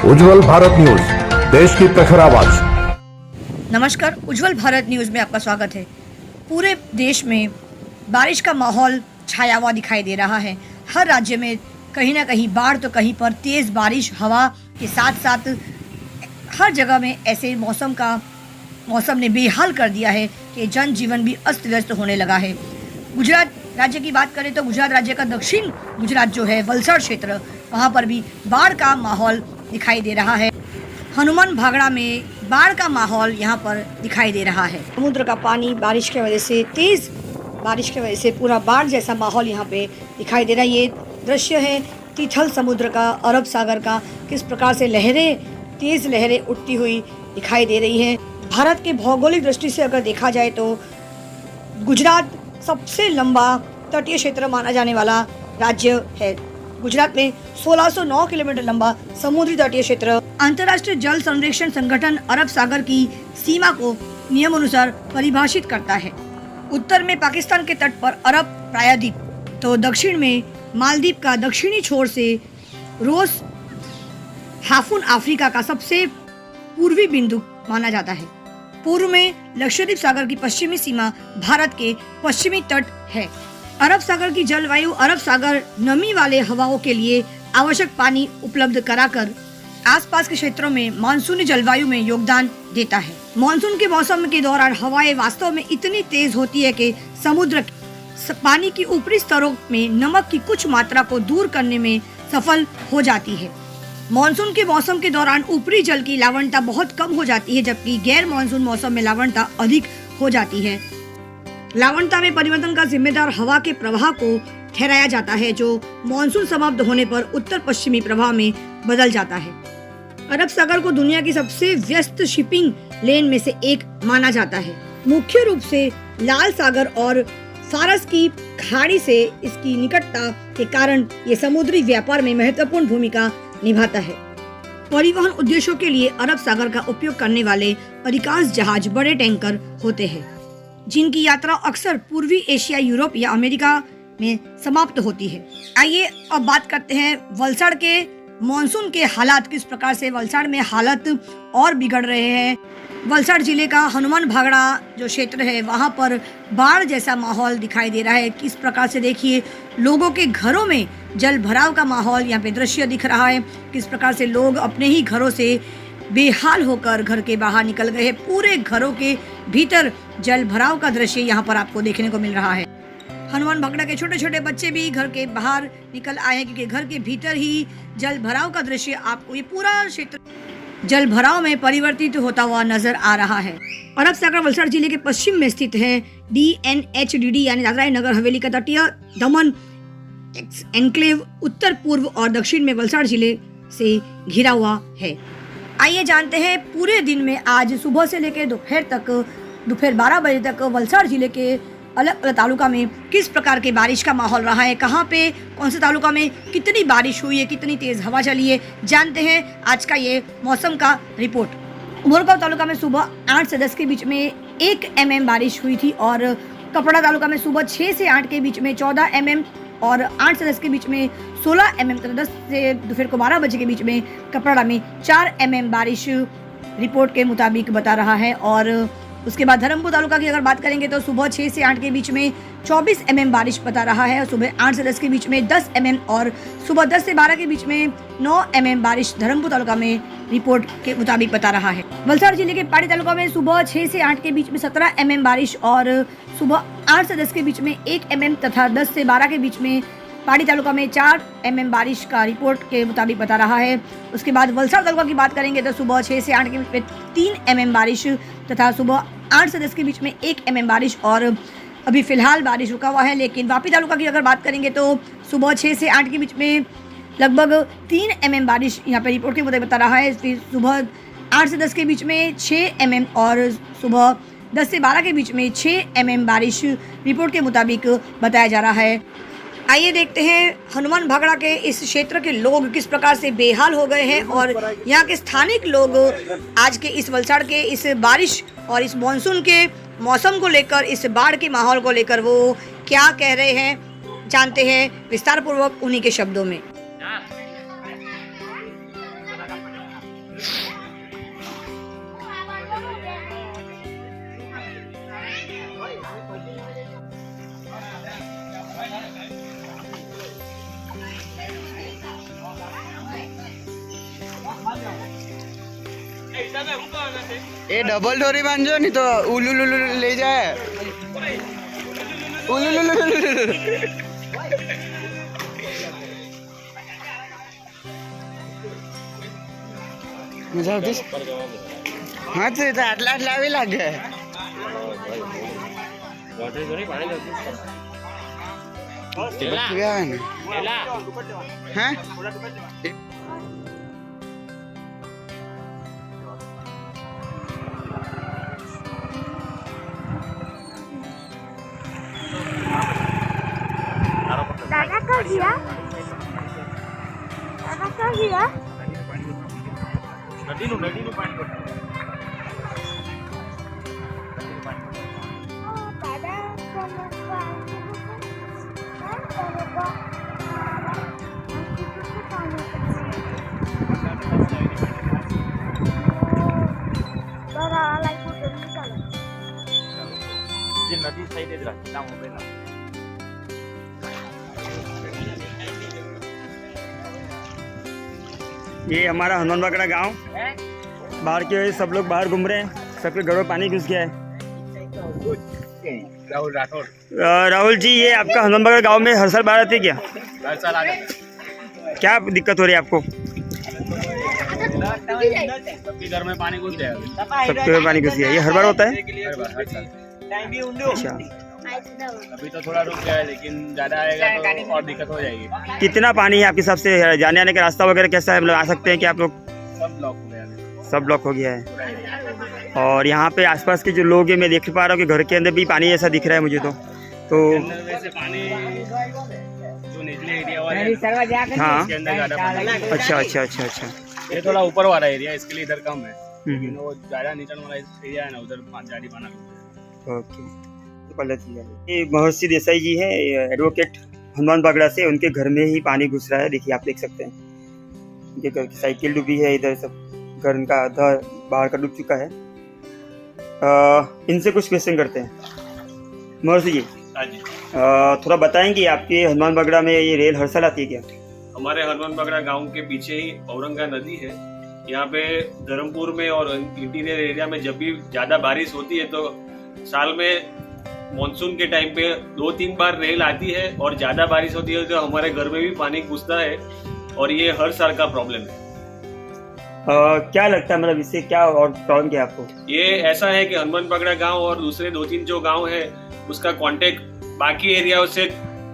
उज्जवल Bharat news, देश की प्रखर आवाज। नमस्कार, उज्जवल भारत न्यूज में आपका स्वागत है। पूरे देश में बारिश का माहौल छाया हुआ दिखाई दे रहा है। हर राज्य में कहीं ना कहीं बाढ़ तो कहीं पर तेज बारिश हवा के साथ साथ हर जगह में ऐसे मौसम ने बेहाल कर दिया है कि जनजीवन भी अस्त व्यस्त होने लगा है। गुजरात राज्य की बात करें तो गुजरात राज्य का दक्षिण गुजरात जो है वलसाड क्षेत्र, वहाँ पर भी बाढ़ का माहौल दिखाई दे रहा है। हनुमान भागड़ा में बाढ़ का माहौल यहाँ पर दिखाई दे रहा है। समुद्र का पानी बारिश की वजह से, तेज बारिश की वजह से पूरा बाढ़ जैसा माहौल यहाँ पे दिखाई दे रहा है। ये दृश्य है तिथल समुद्र का, अरब सागर का, किस प्रकार से तेज लहरें उठती हुई दिखाई दे रही है। भारत के भौगोलिक दृष्टि से अगर देखा जाए तो गुजरात सबसे लंबा तटीय क्षेत्र माना जाने वाला राज्य है। गुजरात में 1609 किलोमीटर लंबा समुद्री तटीय क्षेत्र अंतर्राष्ट्रीय जल संरक्षण संगठन अरब सागर की सीमा को नियम अनुसार परिभाषित करता है। उत्तर में पाकिस्तान के तट पर अरब प्रायद्वीप, तो दक्षिण में मालदीव का दक्षिणी छोर से रोस हाफुन अफ्रीका का सबसे पूर्वी बिंदु माना जाता है। पूर्व में लक्षद्वीप सागर की पश्चिमी सीमा भारत के पश्चिमी तट है। अरब सागर की जलवायु अरब सागर नमी वाले हवाओं के लिए आवश्यक पानी उपलब्ध कराकर आसपास के क्षेत्रों में मानसूनी जलवायु में योगदान देता है। मानसून के मौसम के दौरान हवाएं वास्तव में इतनी तेज होती है कि समुद्र पानी की ऊपरी स्तरों में नमक की कुछ मात्रा को दूर करने में सफल हो जाती है। मानसून के मौसम के दौरान ऊपरी जल की लवणता बहुत कम हो जाती है, जबकि गैर मानसून मौसम में लवणता अधिक हो जाती है। लवणता में परिवर्तन का जिम्मेदार हवा के प्रवाह को ठहराया जाता है, जो मानसून समाप्त होने पर उत्तर पश्चिमी प्रवाह में बदल जाता है। अरब सागर को दुनिया की सबसे व्यस्त शिपिंग लेन में से एक माना जाता है। मुख्य रूप से लाल सागर और फारस की खाड़ी से इसकी निकटता के कारण ये समुद्री व्यापार में महत्वपूर्ण भूमिका निभाता है। परिवहन उद्देश्यों के लिए अरब सागर का उपयोग करने वाले अधिकांश जहाज बड़े टैंकर होते हैं, जिनकी यात्रा अक्सर पूर्वी एशिया, यूरोप या अमेरिका में समाप्त होती है। आइए अब बात करते हैं वलसाड के मॉनसून के हालात, किस प्रकार से वलसाड में हालत और बिगड़ रहे हैं। वलसाड जिले का हनुमान भागड़ा जो क्षेत्र है, वहाँ पर बाढ़ जैसा माहौल दिखाई दे रहा है। किस प्रकार से देखिए, लोगों के घरों में जल भराव का माहौल यहाँ पे दृश्य दिख रहा है। किस प्रकार से लोग अपने ही घरों से बेहाल होकर घर के बाहर निकल गए हैं। पूरे घरों के भीतर जल भराव का दृश्य यहाँ पर आपको देखने को मिल रहा है। हनुमान भागड़ा के छोटे छोटे बच्चे भी घर के बाहर निकल आए हैं, क्योंकि घर के भीतर ही जल भराव का दृश्य आपको ये पूरा क्षेत्र जल भराव में परिवर्तित होता हुआ नजर आ रहा है। अरब सागर वलसाड जिले के पश्चिम में स्थित है। DNHDD यानी दादरा नगर हवेली का तटीय दमन एनक्लेव उत्तर पूर्व और दक्षिण में वलसाड जिले से घिरा हुआ है। आइए जानते हैं पूरे दिन में आज सुबह से लेकर दोपहर 12 बजे तक वलसाड जिले के अलग अलग तालुका में किस प्रकार के बारिश का माहौल रहा है, कहाँ पे कौन से तालुका में कितनी बारिश हुई है, कितनी तेज हवा चली है। जानते हैं आज का ये मौसम का रिपोर्ट। उमरगांव तालुका में सुबह 8 से 10 के बीच में 1 mm बारिश हुई थी, और कपड़ा तालुका में सुबह 6 से 8 के बीच में 14 mm, और 8 से 10 के बीच में 16 mm, तो 10 से दोपहर को 12 बजे के बीच में कपड़ा में 4 mm बारिश रिपोर्ट के मुताबिक बता रहा है। और उसके बाद धर्मपुर तालुका की अगर बात करेंगे तो सुबह 6 से 8 के बीच में 24 mm बारिश बता रहा है। सुबह 8 से 10 के बीच में 10 mm, और सुबह 10 से 12 के बीच में 9 mm बारिश धर्मपुर तालुका में रिपोर्ट के मुताबिक बता रहा है। वलसाड जिले के पाड़ी तालुका में सुबह 6 से 8 के बीच में 17 mm बारिश, और सुबह 8 से 10 के बीच में 1 mm तथा 10 से 12 के बीच में पाड़ी तालुका में 4 mm बारिश का रिपोर्ट के मुताबिक बता रहा है। उसके बाद वलसाड तालुका की बात करेंगे तो सुबह 6 से 8 के बीच में 3 mm बारिश तथा सुबह 8 से 10 के बीच में 1 mm बारिश, और अभी फिलहाल बारिश रुका हुआ है। लेकिन वापी तालुका की अगर बात करेंगे तो सुबह 6 से 8 के बीच में लगभग 3 mm बारिश यहाँ पे रिपोर्ट के मुताबिक बता रहा है। फिर सुबह 8 से 10 के बीच में 6 mm, और सुबह 10 से 12 के बीच में 6 mm बारिश रिपोर्ट के मुताबिक बताया जा रहा है। आइए देखते हैं हनुमान भागड़ा के इस क्षेत्र के लोग किस प्रकार से बेहाल हो गए हैं, और यहाँ के स्थानिक लोग आज के इस वलसाड के इस बारिश और इस मानसून के मौसम को लेकर, इस बाढ़ के माहौल को लेकर वो क्या कह रहे हैं। जानते हैं विस्तार पूर्वक उन्हीं के शब्दों में। એ ડબલ દોરી બાંધજો નહીં તો ઉલુલુલુ લઈ જાય ઉલુલુલુ મજા આવતી હા તો આટલા આટલા આવી લાગે હા दादा कहाँ गया? दादा कहाँ गया? नदी नु पानी दादा જે નદી સાઈડે જ રાખી ના મોબાઈલ ये हमारा हनुमान बागड़ा गांव बाहर के सब लोग बाहर घूम रहे हैं सबके घरों में पानी घुस गया है राहुल राठौर राहुल जी ये आपका हनुमान बागड़ा गांव में हर साल बाढ़ आती है क्या हर साल आ गए क्या दिक्कत हो रही है आपको सबके घर में पानी घुस गया सबके घर पानी घुस गया ये हर बार होता है हर साल अच्छा अभी तो थोड़ा रुक गया है लेकिन ज्यादा आएगा तो और दिक्कत हो जाएगी कितना पानी है आपके हिसाब से जाने आने का रास्ता वगैरह कैसा है मतलब आ सकते हैं कि आप लोग सब ब्लॉक हो गया है सब ब्लॉक हो गया है और यहाँ पे आसपास के जो लोग हैं मैं देख पा रहा हूँ कि घर के अंदर भी पानी ऐसा दिख रहा है मुझे तो अंदर वैसे पानी जो निचले एरिया वाला है हाँ उसके अंदर ज्यादा पानी है। अच्छा अच्छा अच्छा अच्छा ये थोड़ा ऊपर वाला एरिया है इसके लिए इधर कम है हम्म। लेकिन वो ज्यादा नीचे वाला एरिया है ना उधर ज्यादा पाना ओके ये महर्षि देसाई जी हैं एडवोकेट हनुमान बागड़ा से उनके घर में ही पानी घुस रहा है देखिए आप देख सकते हैं उनके घर की साइकिल डूबी है इधर सब घर उनका आधा बाहर का डूब चुका है इनसे कुछ क्वेश्चन करते हैं महर्षि जी हाँ जी थोड़ा बताएंगे आपके हनुमान बागड़ा में ये रेल हर साल आती है क्या हमारे हनुमान बागड़ा गांव के पीछे ही औरंगा नदी है। यहाँ पे धर्मपुर में और इंटीरियर एरिया में जब भी ज्यादा बारिश होती है तो साल में मॉनसून के टाइम पे 2-3 बार रेल आती है और ज्यादा बारिश होती है तो हमारे घर में भी पानी घुसता है और ये हर साल का प्रॉब्लम है। क्या लगता है मतलब इससे क्या और प्रॉब्लम क्या है आपको ये ऐसा है कि हनुमान बागड़ा गांव और दूसरे 2-3 जो गांव है उसका कांटेक्ट बाकी एरिया से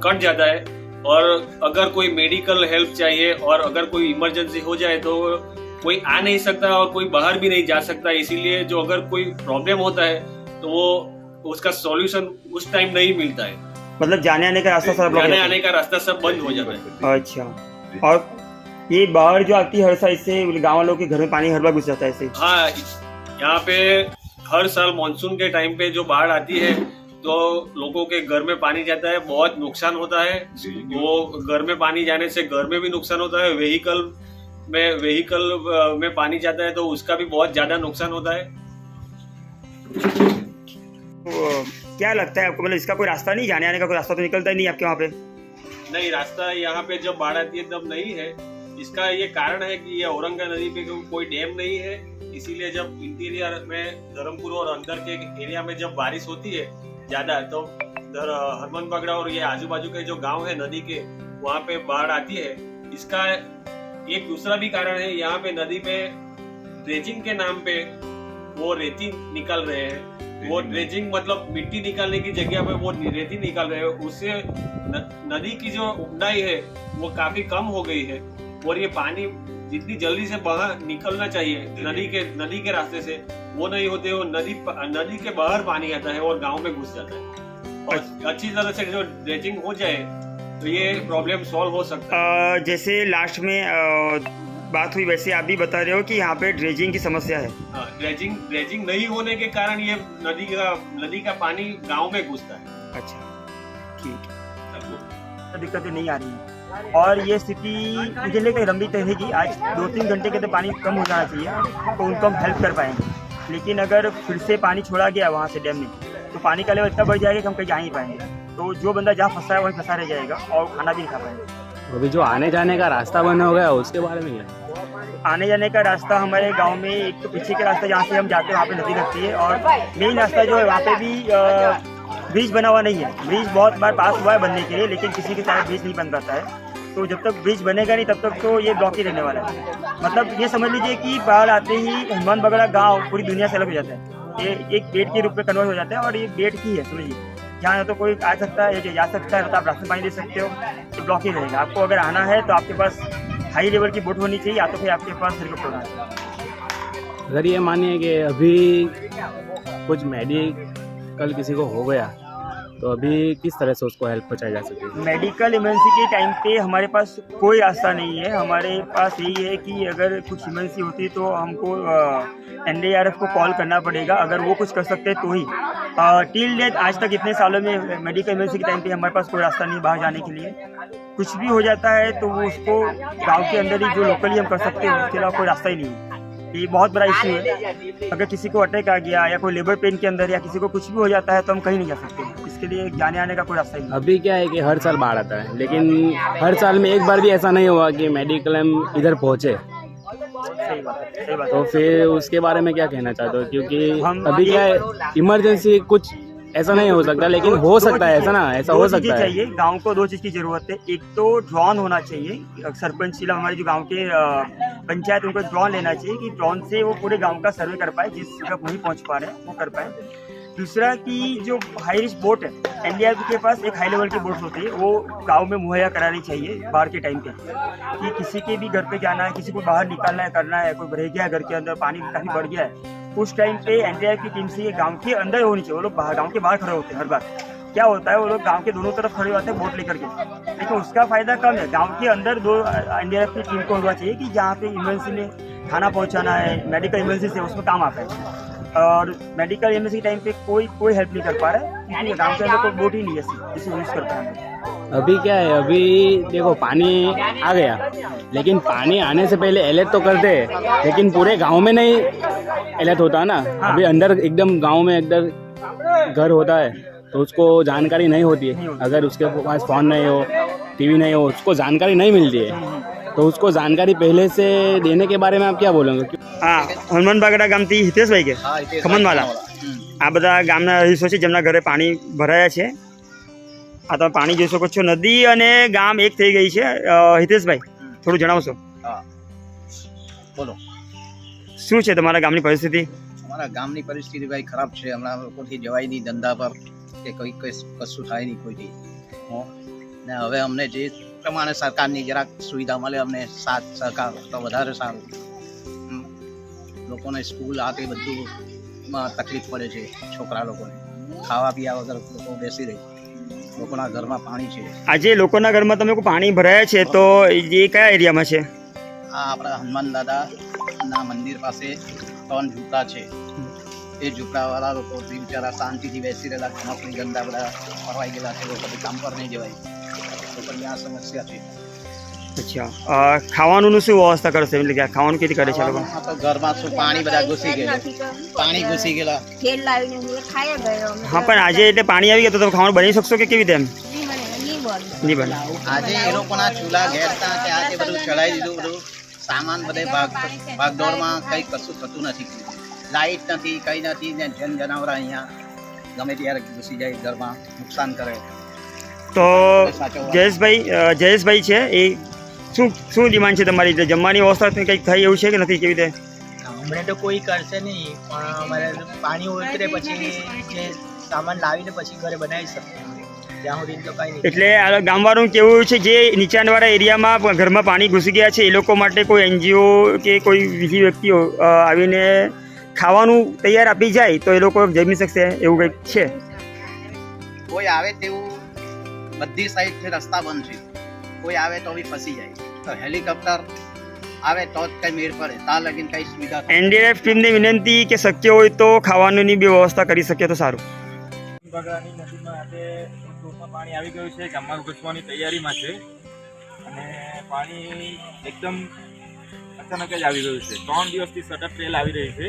कट जाता है और अगर कोई मेडिकल हेल्प चाहिए और अगर कोई इमरजेंसी हो जाए तो कोई आ नहीं सकता और कोई बाहर भी नहीं जा सकता। इसीलिए जो अगर कोई प्रॉब्लम होता है तो वो उसका सॉल्यूशन उस टाइम नहीं मिलता है। मतलब जाने आने का रास्ता सारा ब्लॉक जाने है आने का रास्ता सब बंद हो जाता है। अच्छा और ये बाढ़ जो आती है हर साल इससे गाँव वालों के घर में पानी हर बार घुस जाता है ऐसे हाँ यहाँ पे हर साल मानसून के टाइम पे जो बाढ़ आती है तो लोगों के घर में पानी जाता है, बहुत नुकसान होता है। वो घर में पानी जाने से घर में भी नुकसान होता है, व्हीकल में पानी जाता है तो उसका भी बहुत ज्यादा नुकसान होता है। तो क्या लगता है आपको मतलब इसका कोई रास्ता नहीं जाने आने का कोई रास्ता तो निकलता ही नहीं आपके वहाँ पे नहीं, रास्ता यहाँ पे जब बाढ़ आती है तब नहीं है। इसका ये कारण है कि ये औरंगा नदी पे कोई डैम नहीं है, इसीलिए जब इंटीरियर में धर्मपुर और अंदर के एरिया में जब बारिश होती है ज्यादा तो हनुमान बागड़ा और ये आजू बाजू के जो गांव है नदी के वहाँ पे बाढ़ आती है। इसका एक दूसरा भी कारण है, यहाँ पे नदी पे ड्रेजिंग के नाम पे वो रेती निकल रहे हैं। वो ड्रेजिंग मतलब मिट्टी निकालने की जगह पे वो रेती निकाल रहे हैं, उससे नदी की जो ऊंचाई है वो काफी कम हो गई है और ये पानी जितनी जल्दी से बाहर निकलना चाहिए नदी के रास्ते से वो नहीं होते। वो नदी के बाहर पानी आता है और गांव में घुस जाता है। और अच्छी तरह से जो ड्रेजिंग हो जाए तो ये प्रॉब्लम सॉल्व हो सकता है। जैसे लास्ट में बात हुई वैसे आप भी बता रहे हो कि यहाँ पे ड्रेजिंग की समस्या है। हाँ, ड्रेजिंग नहीं होने के कारण ये नदी का पानी गांव में घुसता है। अच्छा ठीक है, दिक्कतें नहीं आ रही है और ये स्थिति मुझे लेकर लंबी रहेगी। आज 2-3 घंटे के अंदर पानी कम हो जाना चाहिए तो उनको हम हेल्प कर पाएंगे, लेकिन अगर फिर से पानी छोड़ा गया वहाँ से डैम में तो पानी का लेवल इतना बढ़ जाएगा कि हम कहीं जा नहीं पाएंगे। तो जो बंदा जहाँ फंसा है वहीं फंसा रह जाएगा और खाना भी नहीं खा पाएंगे। अभी जो आने जाने का रास्ता बना हो गया उसके बारे में क्या आने जाने का रास्ता हमारे गांव में एक तो पीछे का रास्ता जहाँ से हम जाते हैं वहाँ पे नदी लगती है, और मेन रास्ता जो है वहाँ पे भी ब्रिज बना हुआ नहीं है। ब्रिज बहुत बार पास हुआ है बनने के लिए, लेकिन किसी के साथ ब्रिज नहीं बन पाता है। तो जब तक ब्रिज बनेगा नहीं तब तक तो ये ब्लॉक ही रहने वाला है। मतलब ये समझ लीजिए कि बाढ़ आते ही हनुमान बगड़ा गाँव पूरी दुनिया से अलग हो जाता है। ये एक बेड के रूप में कन्वर्ट हो जाता है, और ये बेड ही है समझिए, जहाँ ना तो कोई आ सकता है या जा सकता है, तो आप राशन पानी दे सकते हो, तो ब्लॉक ही रहेगा। आपको अगर आना है तो आपके पास हाई लेवल की बोट होनी चाहिए, या तो फिर आपके पास हेलीकॉप्टर होना चाहिए। अगर ये मानिए कि अभी कुछ मेडिकल किसी को हो गया तो अभी किस तरह से उसको हेल्प पहुंचाई जा सकती है? मेडिकल इमरजेंसी के टाइम पे हमारे पास कोई रास्ता नहीं है। हमारे पास यही है कि अगर कुछ इमरजेंसी होती है तो हमको NDRF को कॉल करना पड़ेगा, अगर वो कुछ कर सकते हैं तो ही। टिल डेट आज तक इतने सालों में मेडिकल इमरजेंसी के टाइम पे हमारे पास कोई रास्ता नहीं बाहर जाने के लिए। कुछ भी हो जाता है तो वो उसको गाँव के अंदर ही जो लोकली हम कर सकते हैं, उसके अलावा कोई रास्ता ही नहीं है। ये बहुत बड़ा इशू है। अगर किसी को अटैक आ गया या कोई लेबर पेन के अंदर या किसी को कुछ भी हो जाता है तो हम कहीं नहीं जा सकते। इसके लिए जाने आने का कोई रास्ता ही नहीं। अभी क्या है कि हर साल बाढ़ आता है, लेकिन हर साल में एक बार भी ऐसा नहीं हुआ कि मेडिकल इधर पहुंचे। सही बात है, सही बात है। तो फिर उसके बारे में क्या कहना चाहते हो? क्योंकि हम अभी क्या है, इमरजेंसी कुछ ऐसा नहीं हो सकता, लेकिन हो सकता है ऐसा ना, ऐसा हो सकता है। चाहिए गांव को दो चीज़ की जरूरत है। एक तो ड्रोन होना चाहिए, सरपंच शिला हमारे जो गांव के पंचायत, उनको ड्रोन लेना चाहिए कि ड्रोन से वो पूरे गांव का सर्वे कर पाए, जिस जगह नहीं पहुंच पा रहे हैं वो कर पाए। दूसरा कि जो हाई रिस्क बोट है, NDRF के पास एक हाई लेवल की बोट होती है, वो गांव में मुहैया करानी चाहिए बाढ़ के टाइम पे, कि किसी के भी घर पे जाना है, किसी को बाहर निकालना है, करना है, कोई रह गया घर के अंदर, पानी काफ़ी बढ़ गया है, उस टाइम पे NDRF की टीम से ये गांव के अंदर होनी चाहिए। वो लोग गांव के बाहर खड़े होते हैं। हर बार क्या होता है, वो लोग गांव के दोनों तरफ खड़े होते हैं बोट लेकर के, लेकिन उसका फायदा कम है। गांव के अंदर दो NDRF की टीम को होना चाहिए कि जहाँ पे इमरजेंसी में खाना पहुँचाना है, मेडिकल इमरजेंसी से उसमें काम आता है। और मेडिकल इमरजेंसी टाइम पे कोई हेल्प नहीं कर पा रहा है, क्योंकि गाँव के अंदर कोई बोट ही नहीं है जिसे यूज़ कर पाए। अभी क्या है, अभी देखो पानी आ गया, लेकिन पानी आने से पहले अलर्ट तो करते हैं, लेकिन पूरे गांव में नहीं अलर्ट होता ना। अभी अंदर एकदम गांव में एकदम घर होता है तो उसको जानकारी नहीं होती है। अगर उसके पास फ़ोन नहीं हो, TV नहीं हो, उसको जानकारी नहीं मिलती है। तो उसको जानकारी पहले से देने के बारे में आप क्या बोलेंगे? हाँ, હનુમાન બાગડા ગામથી હિતેશભાઈ કે ખમણવાલા આ બધા ગામના રહીશો છે જેમના ઘરે પાણી ભરાયા છે। આ તમે પાણી જોઈ શકો છો, નદી અને ગામ એક થઈ ગઈ છે। હિતેશભાઈ થોડું જણાવશો? બોલો, શું છે તમારા ગામની પરિસ્થિતિ? અમારા ગામની પરિસ્થિતિ ભાઈ ખરાબ છે। હમણાં લોકોથી જવાય નહીં ધંધા પર કે કોઈ કશું થાય નહીં કોઈથી। ને હવે અમને જે પ્રમાણે સરકારની જરાક સુવિધા મળે અમને સાથ સહકાર તો વધારે સારું। લોકોને સ્કૂલ આ તે બધું તકલીફ પડે છે, છોકરા લોકોને ખાવા પીવા વગર લોકો બેસી રહી, લોકોના ઘરમાં પાણી છે। આજે લોકોના ઘરમાં તમે પાણી ભરાયા છે તો એ કયા એરિયામાં છે? આ આપણા હનુમાન દાદાના મંદિર પાસે 3 ઝૂંપડા છે। એ ઝૂંપડાવાળા લોકો બિચારા શાંતિથી બેસી રહેલા, ચોમાસની ગંદા બધા ફરવાઈ ગયેલા છે, લોકોથી કામ પર નહીં જવાય, લોકોની આ સમસ્યા છે। અચ્છા, ખાવાનું શું વ્યવસ્થા કરશે? એટલે કે ખાવાનું કેવી કરે છે લોકો? તો ઘરમાં શું પાણી બધા ઘૂસી ગયેલા, પાણી ઘૂસી ગયેલા। તેલ લાવીને હું ખાઈ ગયો હા, પણ આજે એટલે પાણી આવી ગયું તો તમે ખાવાનું બનાવી શકશો કે કેવી રીતે? એમ નહીં બને। આજે એ લોકોના ચૂલા ગેસના કે આ તે બધું ચલાવી દીધું, બધું સામાન બધે ભાગદોડમાં કંઈ કશું થતું નથી, લાઇટ નથી, કંઈ નથી, ને જનાવરા અહીંયા ગમે ત્યારે ઘૂસી જાય ઘરમાં, નુકસાન કરે। તો જયેશભાઈ છે એ શું ડિમાન્ડ છે તમારી? જમવાની વ્યવસ્થા કંઈક થઈ એવું છે કે નથી? કેવી રીતે? હમણાં તો કોઈ કરશે નહીં, પણ અમારે પાણી ઉતરે પછી જે સામાન લાવીને પછી ઘરે બનાવી શકીએ, ત્યાં સુધી તો કંઈ નહીં। એટલે આ ગામવાળાનું કેવું છે જે નીચાણવાળા એરિયામાં ઘરમાં પાણી ઘૂસી ગયા છે એ લોકો માટે કોઈ NGO કે કોઈ બીજી વ્યક્તિઓ આવીને ખાવાનું તૈયાર આપી જાય તો એ લોકો જમી શકશે એવું કંઈક છે? કોઈ આવે તેવું બધી સાઈડથી રસ્તા બંધ છે, કોઈ આવે તો બી ફસી જાય, તો હેલિકોપ્ટર આવે તો જ કંઈ મેળ પડે, ત્યાં લગીને કંઈ સુવિધા। NDRF ટીમને વિનંતી કે શક્ય હોય તો ખાવાનીની બી વ્યવસ્થા કરી શકે તો સારું। બગડાની નદીમાં આજે પાણી આવી ગયું છે, ગામમાં ઘૂસવાની તૈયારીમાં છે, અને પાણી એકદમ અચાનક જ આવી ગયું છે। 3 દિવસથી સતત ટ્રેલ આવી રહી છે।